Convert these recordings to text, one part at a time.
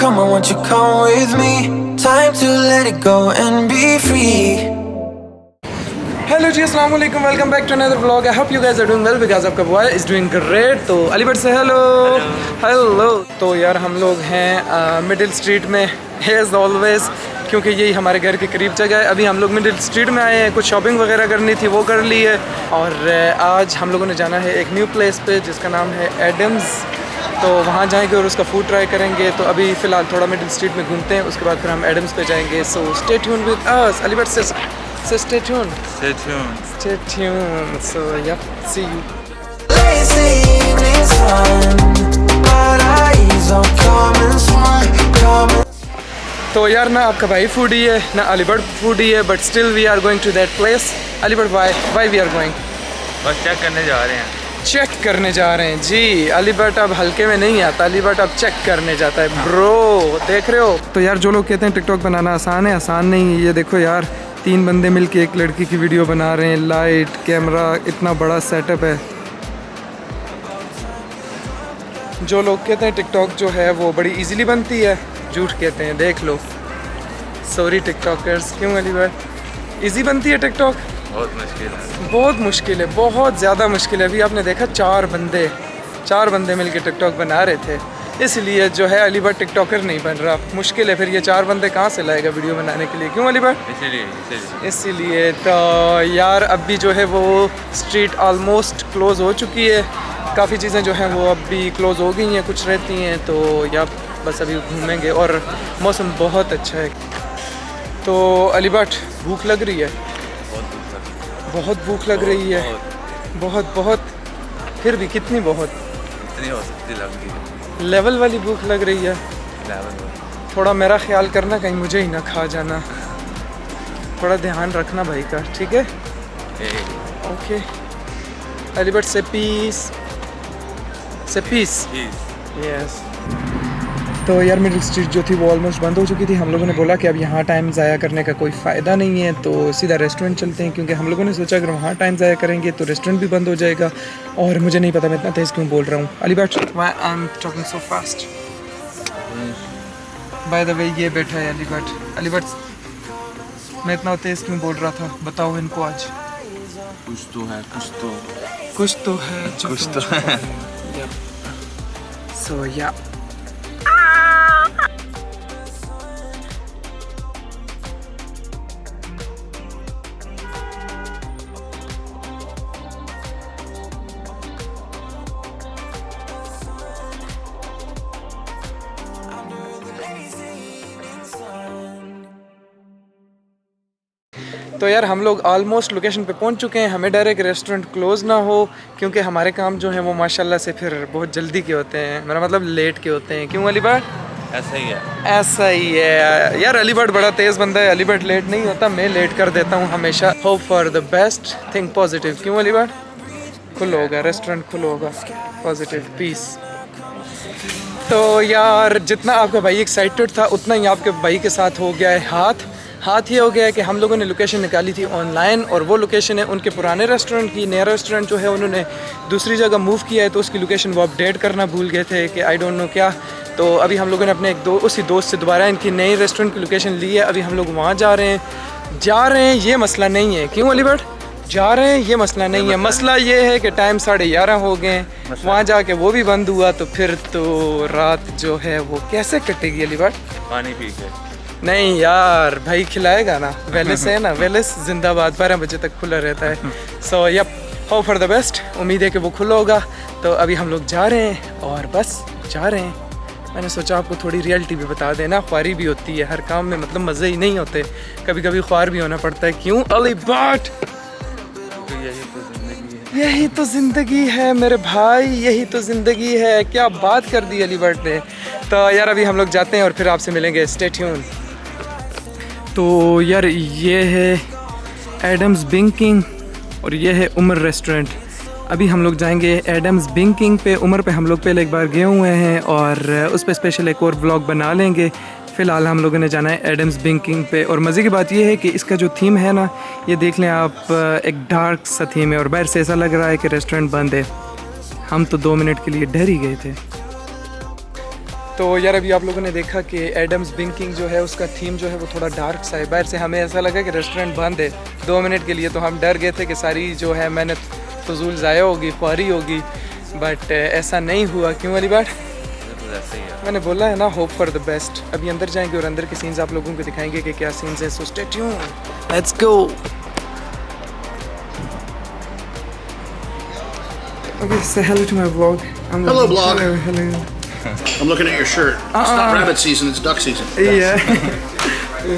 come on, won't you come with me? Time to let it go and be free. Hello जी, अस्सलाम वालेकुम, welcome back to another vlog. I hope you guys are doing well because आपका boy is doing great. तो अलीगढ़ से hello hello. तो यार हम लोग हैं मिडिल स्ट्रीट में एज ऑलवेज, क्योंकि यही हमारे घर के करीब जगह है। अभी हम लोग मिडिल स्ट्रीट में आए हैं, कुछ शॉपिंग वगैरह करनी थी, वो कर ली है। और आज हम लोगों ने जाना है एक न्यू प्लेस पे जिसका नाम है एडम्स। तो वहाँ जाएंगे और उसका फूड ट्राई करेंगे। तो अभी फ़िलहाल थोड़ा मिडिल स्ट्रीट में घूमते हैं, उसके बाद फिर हम एडम्स पे जाएंगे। So stay tuned with us. Aligarh से stay tuned. Stay tuned. Stay tuned. So yeah, see you. Lazy evening's fun, but eyes on coming soon, coming. तो यार ना आपका भाई फूडी है ना अलीगढ़ फूडी है, but still we are going to that place. Aligarh why we are going? बस check करने जा रहे हैं। चेक करने जा रहे हैं जी। अलीगढ़ अब हल्के में नहीं आता, अलीगढ़ अब चेक करने जाता है ब्रो, देख रहे हो। तो यार जो लोग कहते हैं टिकटॉक बनाना आसान है, आसान नहीं है। ये देखो यार, 3 बंदे मिलके एक लड़की की वीडियो बना रहे हैं, लाइट कैमरा, इतना बड़ा सेटअप है। जो लोग कहते हैं टिकटॉक जो है वो बड़ी इजीली बनती है, झूठ कहते हैं, देख लो। Sorry TikTokers. क्यों अलीगढ़ इजी बनती है टिकटॉक? बहुत मुश्किल है, बहुत मुश्किल है, बहुत ज़्यादा मुश्किल है। अभी आपने देखा 4 बंदे मिलके टिकटॉक बना रहे थे, इसलिए जो है अलीगढ़ टिकटॉकर नहीं बन रहा। मुश्किल है। फिर ये 4 बंदे कहाँ से लाएगा वीडियो बनाने के लिए? क्यों अलीगढ़? इसीलिए तो यार अभी जो है वो स्ट्रीट ऑलमोस्ट क्लोज़ हो चुकी है। काफ़ी चीज़ें जो हैं वो अब भी क्लोज़ हो गई हैं, कुछ रहती हैं। तो या बस अभी घूमेंगे और मौसम बहुत अच्छा है। तो अलीगढ़ भूख लग रही है, बहुत भूख लग रही है, बहुत। फिर भी कितनी बहुत? इतनी हो सकती लग रही है। लेवल वाली भूख लग रही है। थोड़ा मेरा ख्याल करना, कहीं मुझे ही ना खा जाना। थोड़ा ध्यान रखना भाई का, ठीक है? ओके। अलीगढ़ से पीस यस। तो यार मिडिल स्ट्रीट जो थी वो ऑलमोस्ट बंद हो चुकी थी। हम लोगों ने बोला कि अब यहाँ टाइम ज़ाया करने का कोई फ़ायदा नहीं है, तो सीधा रेस्टोरेंट चलते हैं, क्योंकि हम लोगों ने सोचा अगर वहाँ टाइम ज़ाया करेंगे तो रेस्टोरेंट भी बंद हो जाएगा। और मुझे नहीं पता मैं इतना तेज़ क्यों बोल रहा हूँ। Aligarh why I am talking so fast? By the way ये बैठा है अलीगढ़ मैं इतना तेज़ क्यों बोल रहा था, बताओ इनको आज। कुछ तो है कुछ तो है। सो या तो यार हम लोग ऑलमोस्ट लोकेशन पे पहुंच चुके हैं। हमें डर है कि रेस्टोरेंट क्लोज़ ना हो, क्योंकि हमारे काम जो हैं वो माशाल्लाह से फिर बहुत जल्दी के होते हैं, मेरा मतलब लेट के होते हैं। क्यों अलीगढ़? ऐसा ही है यार। अलीगढ़ बड़ा तेज़ बंदा है, अलीगढ़ लेट नहीं होता, मैं लेट कर देता हूँ हमेशा। Hope for the best, think positive. क्यों अलीगढ़? खुल होगा रेस्टोरेंट, खुल होगा, पॉजिटिव, पीस। तो यार जितना आपका भाई एक्साइटेड था उतना ही आपके भाई के साथ हो गया है हाथ ये हो गया है कि हम लोगों ने लोकेशन निकाली थी ऑनलाइन, और वो लोकेशन है उनके पुराने रेस्टोरेंट की। नया रेस्टोरेंट जो है उन्होंने दूसरी जगह मूव किया है, तो उसकी लोकेशन वो अपडेट करना भूल गए थे कि आई डोंट नो क्या। तो अभी हम लोगों ने अपने उसी दोस्त से दोबारा इनकी नई रेस्टोरेंट की लोकेशन ली है। अभी हम लोग वहाँ जा रहे हैं। ये मसला नहीं है। क्यों अलीगढ़ जा रहे हैं? ये मसला नहीं है। मसला ये है कि टाइम 11:30 हो गए, वहाँ जाके वो भी बंद हुआ, तो फिर तो रात जो है वो कैसे कटेगी अलीगढ़? पानी पी के नहीं यार, भाई खिलाएगा ना। वेलिस है ना, वेलिस जिंदाबाद, 12 बजे तक खुला रहता है। So yup, hope for the best. उम्मीद है कि वो खुला होगा। तो अभी हम लोग जा रहे हैं और बस जा रहे हैं। मैंने सोचा आपको थोड़ी रियलिटी भी बता देना, ख्वारी भी होती है हर काम में, मतलब मज़े ही नहीं होते, कभी कभी ख्वार भी होना पड़ता है। क्यों अलीगढ़? यही तो ज़िंदगी है मेरे भाई, यही तो ज़िंदगी है। क्या बात कर दी अलीगढ़ ने। तो यार अभी हम लोग जाते हैं और फिर आपसे मिलेंगे। Stay tuned. तो यार ये है एडम्स बिंकिंग और ये है उमर रेस्टोरेंट। अभी हम लोग जाएंगे एडम्स बिंकिंग पे। उमर पे हम लोग पहले एक बार गए हुए हैं और उस पर स्पेशल एक और व्लॉग बना लेंगे। फ़िलहाल हम लोगों ने जाना है एडम्स बिंकिंग पे। और मज़े की बात ये है कि इसका जो थीम है ना, ये देख लें आप, एक डार्क सा थीम है और बाहर से ऐसा लग रहा है कि रेस्टोरेंट बंद है। हम तो 2 मिनट के लिए डर ही गए थे। तो यार अभी आप लोगों ने देखा कि एडम्स बिंकिंग जो है उसका थीम जो है वो थोड़ा डार्क सा है। बाहर से हमें ऐसा लगा कि रेस्टोरेंट बंद है 2 मिनट के लिए, तो हम डर गए थे कि सारी जो है मेहनत फजूल ज़ाया होगी, फारी होगी, बट ऐसा नहीं हुआ। क्यों वाली बात? तो ऐसे ही है। मैंने बोला है ना, होप फॉर द बेस्ट। अभी अंदर जाएंगे और अंदर के सीन्स आप लोगों को दिखाएंगे कि क्या सीन्स हैं। So stay tune, let's go. Okay, say hello to my vlog. Hello, vlog. Hello. I'm looking at your shirt. It's not rabbit season, it's duck season. Yeah.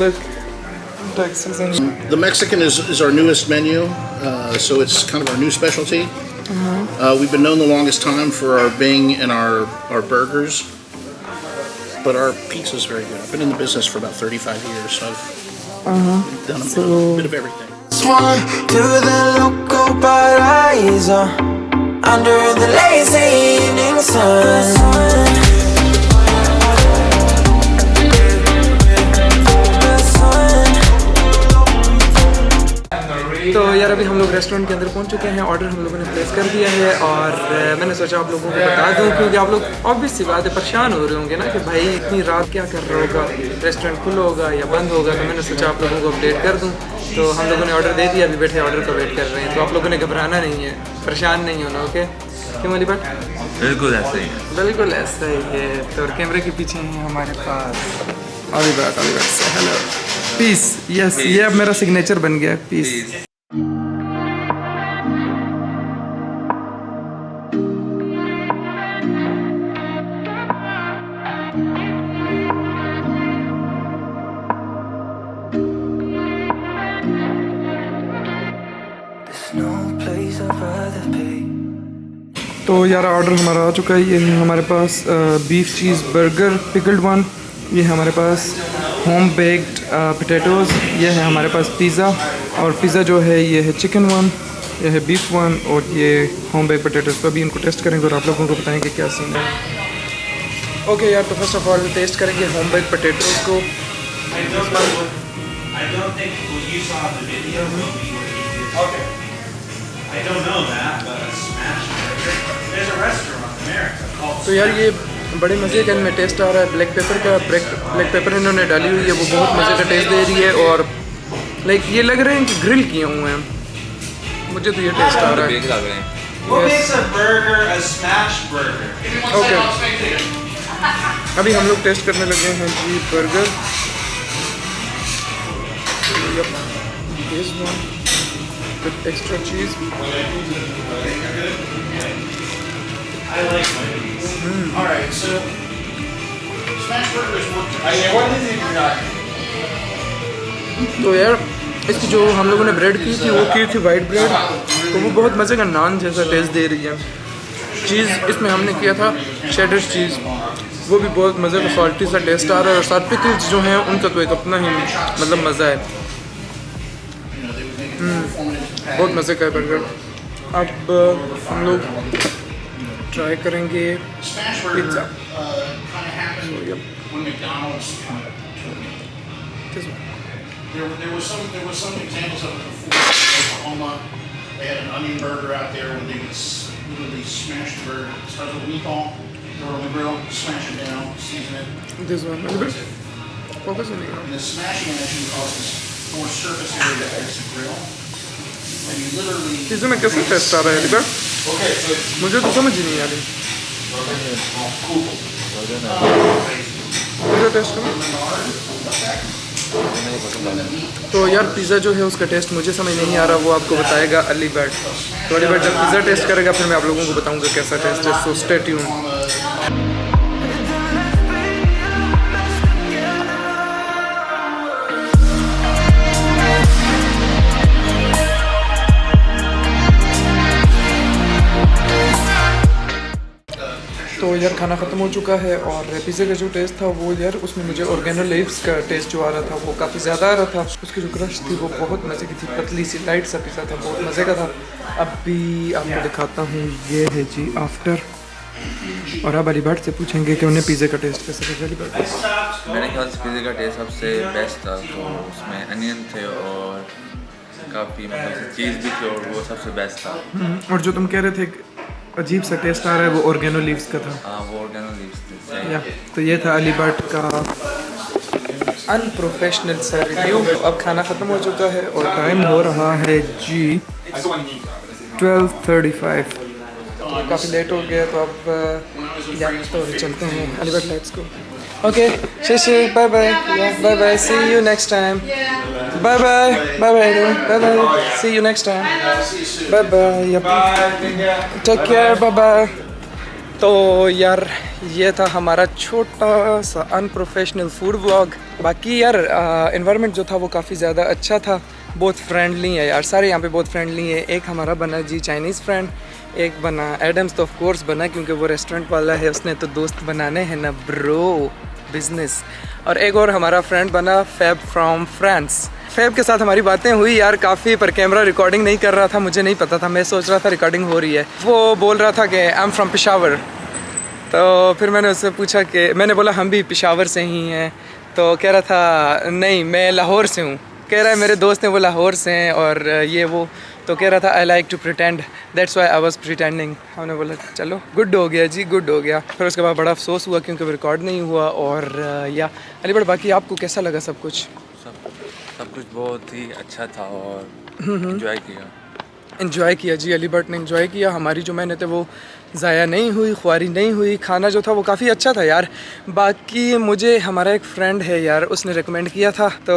Look, duck season. The Mexican is our newest menu, so it's kind of our new specialty. We've been known the longest time for our Bing and our burgers, but our pizza is very good. I've been in the business for about 35 years, so I've done a bit of everything. Swan to the local paraíso under the lazy evening sun. तो यार अभी हम लोग restaurant के अंदर पहुंच चुके हैं। ऑर्डर हम लोगों ने प्लेस कर दिया है और मैंने सोचा आप लोगों को बता दूं, क्योंकि आप लोग ऑब्वियस सी बात है परेशान हो रहे होंगे ना कि भाई इतनी रात क्या कर रहा होगा, रेस्टोरेंट खुला होगा या बंद होगा। तो मैंने सोचा आप लोगों को अपडेट कर दूं। तो हम लोगों ने ऑर्डर दे दिया, अभी बैठे ऑर्डर का वेट कर रहे हैं। तो आप लोगों ने घबराना नहीं है, परेशान नहीं होना, ओके? क्यों वाली बात? बिल्कुल ऐसे ही है। बिल्कुल ऐसा ही है। तो कैमरे के पीछे हैं हमारे पास अलीबाग से हेलो पीस। यस, ये अब मेरा सिग्नेचर बन गया, piece. No place I'd rather be. तो यार ऑर्डर हमारा आ चुका है। ये है हमारे पास beef cheese burger pickled one, ये है हमारे पास होम बेक्ड पोटैटोज़, ये है हमारे पास पिज़्ज़ा, और पिज़्ज़ा जो है ये है चिकन वन, ये है बीफ वन, और ये होम बेक्ड पोटैटोज़। तो अभी इनको टेस्ट करेंगे और आप लोगों को बताएंगे क्या सीन है। ओके यार, तो फर्स्ट ऑफ ऑल टेस्ट करेंगे होम बेक्ड पोटैटोज़ को। I don't think what you saw in the video will be what you did. Okay. I don't know that, but a smash burger. There's a restaurant in America called. तो यार ये बड़े मज़े का इनमें test आ रहा है। ब्लैक पेपर का ब्लैक पेपर इन्होंने डाली हुई है, वो बहुत मज़े का टेस्ट दे रही है। और लाइक ये लग रहे हैं कि ग्रिल किए हुए हैं। मुझे तो ये टेस्ट आ रहा है। बेक लग रहे हैं। What makes a burger a smash burger? Okay, अभी हम लोग टेस्ट करने लगे हैं जी burger. This one with extra cheese. I like Wendy's. All right, so smash burgers work. What is it you got? तो यार इसकी जो हम लोगों ने ब्रेड की थी वो की थी वाइट ब्रेड, तो वो बहुत मज़े का नान जैसा टेस्ट दे रही है। चीज़ इसमें हमने किया था शेडर चीज़, वो भी बहुत मज़े का सॉल्टी सा टेस्ट आ रहा है। और साथ पिकल्स जो हैं उनका तो एक अपना ही मतलब मज़ा है। बहुत मज़े का है बर्गर। अब हम लोग ट्राई करेंगे Smash burger pizza. kind of happened when McDonald's kind of there was some examples of it before. Oklahoma, they had an onion burger out there where they would literally smash the burger. It starts with a meatball, throw it on the grill, smash it down, season it. This one, focus on it. And the smashing actually causes more surface area as the grill. And you literally pizza में कैसा test आ रहा है अलीबाग? मुझे तो समझ ही नहीं आ रही। Pizza test करो। तो यार पिज़्ज़ा जो है उसका टेस्ट मुझे समझ नहीं आ रहा, वो आपको बताएगा अलीबाग। तो अलीबाग जब पिज़्ज़ा टेस्ट करेगा फिर मैं आप लोगों को बताऊंगा कैसा टेस्ट है। So stay tune. तो यार खाना ख़त्म हो चुका है और पिज़्ज़े का जो टेस्ट था वो यार उसमें मुझे ऑर्गेनो लीव्स का टेस्ट जो आ रहा था वो काफ़ी ज़्यादा आ रहा था। उसकी जो क्रश थी वो बहुत मज़े की थी, पतली सी लाइट सा पिज़्ज़ा था, बहुत मज़े का था। अभी आपको दिखाता हूँ, ये है जी आफ्टर। और अब अलीबाग से पूछेंगे कि उन्हें पिज़्ज़े का टेस्ट कैसा लगा। अलीबाग मेरे ख्याल से पिज़्ज़े का टेस्ट सबसे बेस्ट था। तो उसमें अनियन थे और काफ़ी मतलब चीज़ भी थी और वो सबसे बेस्ट था। और जो तुम कह रहे थे अजीब सा टेस्ट आ रहा है, वो ऑर्गेनो लीव्स का था। हाँ वो ऑर्गेनो लीव्स या तो ये था अली भट्ट का अनप्रोफेशनल सा रिव्यू। अब खाना ख़त्म हो चुका है और टाइम हो रहा है जी 12:35। तो काफ़ी लेट हो गया, तो अब या तो चलते हैं अली भट्ट लाइट्स को। ओके शेषे, bye bye bye bye, see you next time, bye bye bye bye bye bye, see you next time, bye bye, take care, bye bye. तो यार ये था हमारा छोटा सा अनप्रोफेशनल फूड व्लॉग। बाकी यार एनवायरनमेंट जो था वो काफ़ी ज़्यादा अच्छा था, बहुत फ्रेंडली है यार, सारे यहाँ पे बहुत फ्रेंडली है। एक हमारा बना जी चाइनीज़ फ्रेंड, एक बना एडम्स, तो ऑफ कोर्स बना क्योंकि वो रेस्टोरेंट वाला है, उसने तो दोस्त बनाने हैं ना ब्रो, बिजनेस। और एक और हमारा फ्रेंड बना फैब फ्रॉम फ्रांस। फैब के साथ हमारी बातें हुई यार काफ़ी, पर कैमरा रिकॉर्डिंग नहीं कर रहा था, मुझे नहीं पता था, मैं सोच रहा था रिकॉर्डिंग हो रही है। वो बोल रहा था कि आई एम फ्रॉम पेशावर, तो फिर मैंने उससे पूछा कि, मैंने बोला हम भी पेशावर से ही हैं, तो कह रहा था नहीं मैं लाहौर से हूँ। कह रहा है मेरे दोस्त हैं वो लाहौर से हैं और ये वो, तो कह रहा था I like to pretend, that's why I was pretending. हमने बोला चलो गुड हो गया जी, गुड हो गया। फिर उसके बाद बड़ा अफसोस हुआ क्योंकि रिकॉर्ड नहीं हुआ। और या अली भट्ट, बाकी आपको कैसा लगा सब कुछ? सब कुछ बहुत ही अच्छा था और एंजॉय किया जी, अली भट्ट ने एंजॉय किया। हमारी जो मेहनत है वो ज़ाया नहीं हुई, ख्वारी नहीं हुई। खाना जो था वो काफ़ी अच्छा था यार। बाकी मुझे हमारा एक फ्रेंड है यार, उसने रेकमेंड किया था, तो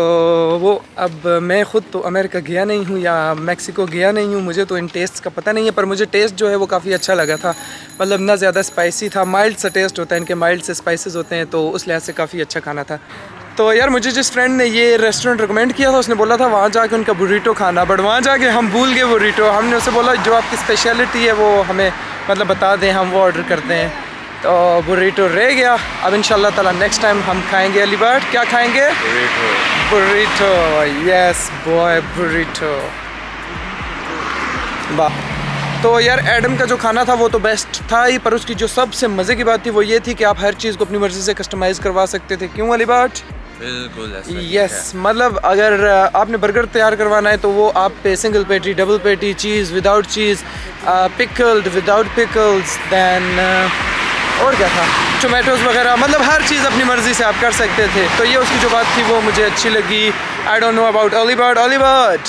वो, अब मैं ख़ुद तो अमेरिका गया नहीं हूँ या मैक्सिको गया नहीं हूँ, मुझे तो इन टेस्ट का पता नहीं है, पर मुझे टेस्ट जो है वो काफ़ी अच्छा लगा था। मतलब ना ज़्यादा स्पाइसी था, माइल्ड सा टेस्ट होता है इनके, माइल्ड से स्पाइसेस होते हैं, तो उस लिहाज से काफ़ी अच्छा खाना था। तो यार मुझे जिस फ्रेंड ने ये रेस्टोरेंट रिकमेंड किया था उसने बोला था वहाँ जाके उनका बुरीटो खाना, बट वहाँ जाके हम भूल गए बुरीटो। हमने उससे बोला जो आपकी स्पेशलिटी है वो हमें मतलब बता दें, हम वो ऑर्डर करते हैं। तो बुरीटो रह गया। अब इंशाल्लाह ताला नेक्स्ट टाइम हम खाएंगे अली भट्ट। क्या खाएंगे? बुरीटो। Yes boy, burrito. वाह। तो यार एडम का जो खाना था वो तो बेस्ट था ही, पर उसकी जो सबसे मज़े की बात थी वो ये थी कि आप हर चीज़ को अपनी मर्ज़ी से कस्टमाइज़ करवा सकते थे। क्यों अली भट्ट? बिल्कुल यस, मतलब अगर आपने बर्गर तैयार करवाना है तो वो आप पे सिंगल पेटी, डबल पेटी, चीज़ विदाउट चीज़, पिकल्ड विदाउट पिकल्स, दैन और क्या था, टोमेटोज़ वगैरह, मतलब हर चीज़ अपनी मर्ज़ी से आप कर सकते थे। तो ये उसकी जो बात थी वो मुझे अच्छी लगी। I don't know about Ali Bhatt. Ali Bhatt,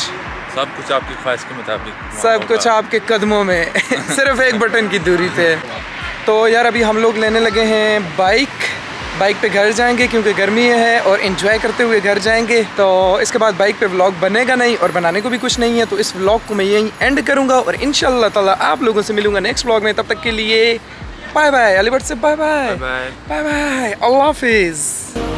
सब कुछ आपकी ख्वाहिश के मुताबिक, सब कुछ आपके कदमों में सिर्फ एक बटन की दूरी पे। तो यार अभी हम लोग लेने लगे हैं बाइक पे घर जाएंगे क्योंकि गर्मी है और एंजॉय करते हुए घर जाएंगे। तो इसके बाद बाइक पे व्लॉग बनेगा नहीं और बनाने को भी कुछ नहीं है, तो इस व्लॉग को मैं यहीं एंड करूँगा और इंशाल्लाह ताला आप लोगों से मिलूँगा नेक्स्ट व्लॉग में। तब तक के लिए बाय बाय। अली भट्ट से बाय बाय, बाय बाय, अल्लाह हाफिज़।